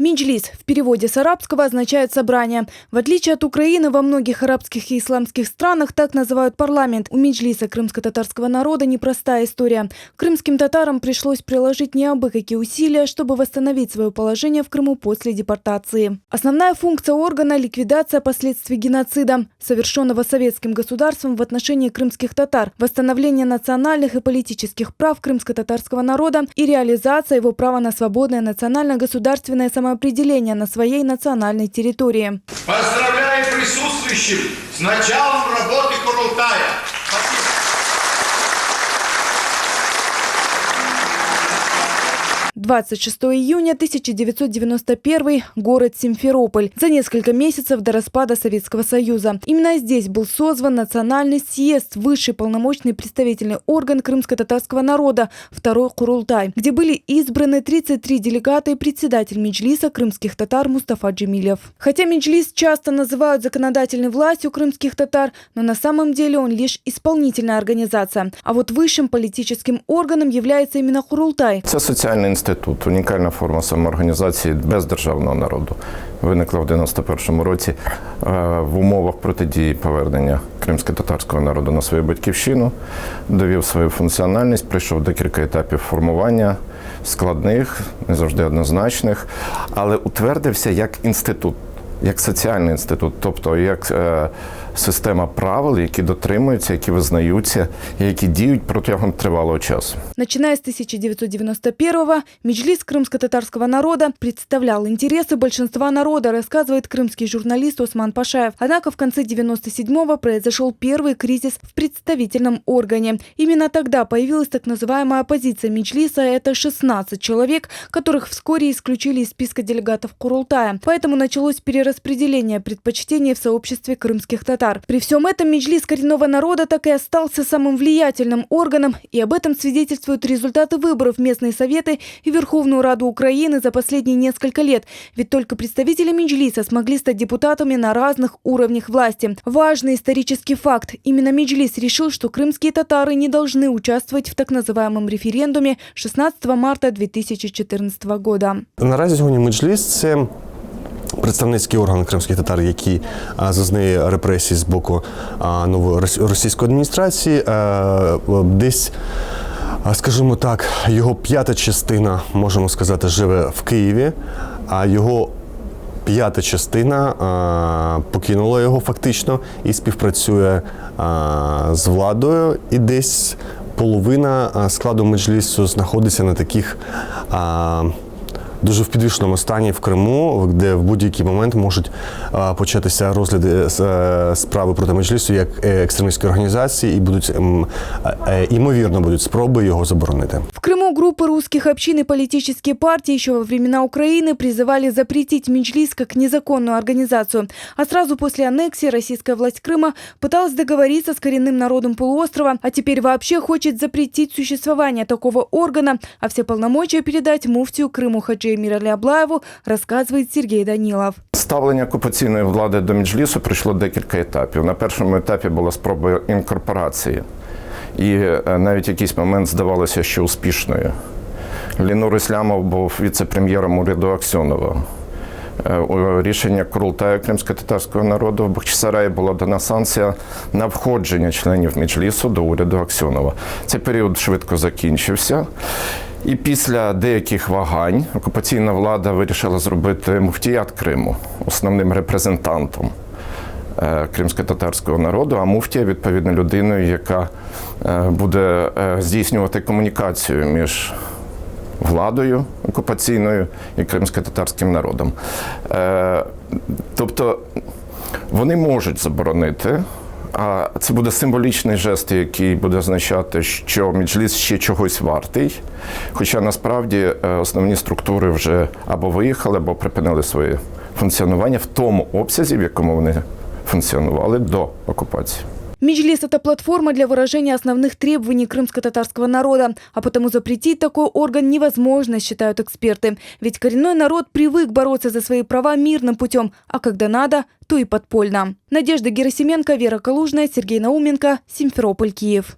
Меджлис в переводе с арабского означает «собрание». В отличие от Украины, во многих арабских и исламских странах так называют парламент. У Меджлиса крымско-татарского народа непростая история. Крымским татарам пришлось приложить не абы какие усилия, чтобы восстановить свое положение в Крыму после депортации. Основная функция органа – ликвидация последствий геноцида, совершенного советским государством в отношении крымских татар, восстановление национальных и политических прав крымско-татарского народа и реализация его права на свободное национально-государственное самоопределение на своей национальной территории. Поздравляю присутствующих с началом работы Курултая. 26 июня 1991 город Симферополь. За несколько месяцев до распада Советского Союза. Именно здесь был созван Национальный съезд, высший полномочный представительный орган крымско-татарского народа, второй Курултай, где были избраны 33 делегата и председатель Меджлиса крымских татар Мустафа Джемилев. Хотя Меджлис часто называют законодательной властью крымских татар, но на самом деле он лишь исполнительная организация. А вот высшим политическим органом является именно Курултай. Це соціальний інститут, унікальна форма самоорганізації бездержавного народу. Виникла в 91-му році в умовах протидії повернення кримсько-татарського народу на свою батьківщину, довів свою функціональність, пройшов декілька етапів формування, складних, не завжди однозначних, але утвердився як інститут, як соціальний інститут, тобто як система правил, які дотримуються, які визнаються і які діють протягом тривалого часу. Начиная с 1991-го, Меджлис крымско-татарского народа представлял интересы большинства народа, рассказывает крымский журналист Осман Пашаев. Однако в конце 1997-го произошел первый кризис в представительном органе. Именно тогда появилась так называемая оппозиция Меджлиса. Это 16 человек, которых вскоре исключили из списка делегатов Курултая. Поэтому началось перераспределение предпочтений в сообществе крымских татар. При всем этом Меджлис коренного народа так и остался самым влиятельным органом, и об этом свидетельствуют результаты выборов в местные советы и Верховную Раду Украины за последние несколько лет. Ведь только представители Меджлиса смогли стать депутатами на разных уровнях власти. Важный исторический факт. Именно Меджлис решил, что крымские татары не должны участвовать в так называемом референдуме 16 марта 2014 года. Наразі сьогодні Меджлис – це представницький орган кримських татар, який зазнає репресій з боку нової російської адміністрації. Десь, скажімо так, його п'ята частина, можемо сказати, живе в Києві, а його п'ята частина покинула його фактично і співпрацює з владою. І десь половина складу Меджлісу знаходиться на таких дуже в підвішеному стані в Криму, де в будь-який момент можуть початися розгляди справи проти Меджлісу як екстремістської організації і, ймовірно, будуть спроби його заборонити. В Крыму группы русских общин и политические партии еще во времена Украины призывали запретить Меджлис как незаконную организацию. А сразу после аннексии российская власть Крыма пыталась договориться с коренным народом полуострова, а теперь вообще хочет запретить существование такого органа, а все полномочия передать муфтию Крыму Хаджи Мирали Аблаеву, рассказывает Сергей Данилов. Ставлення окупаційної влади до Меджлісу пройшло декілька етапів. На першому етапі була спроба інкорпорації. І навіть якийсь момент здавалося, що успішною. Лінур Іслямов був віце-прем'єром уряду Аксьонова. Рішення Курултаю кримсько-татарського народу в Бахчисараї була дана санкція на входження членів Меджлісу до уряду Аксьонова. Цей період швидко закінчився. І після деяких вагань окупаційна влада вирішила зробити муфтіят Криму основним репрезентантом кримсько-татарського народу, а муфтія, відповідно, людиною, яка буде здійснювати комунікацію між владою окупаційною і кримсько-татарським народом. Тобто вони можуть заборонити, а це буде символічний жест, який буде означати, що Меджліс ще чогось вартий, хоча насправді основні структури вже або виїхали, або припинили своє функціонування в тому обсязі, в якому вони функціонували до оккупации. Меджлис – это платформа для выражения основных требований крымско-татарского народа. А потому запретить такой орган невозможно, считают эксперты. Ведь коренной народ привык бороться за свои права мирным путем, а когда надо, то и подпольно. Надежда Герасименко, Вера Калужная, Сергей Науменко, Симферополь, Киев.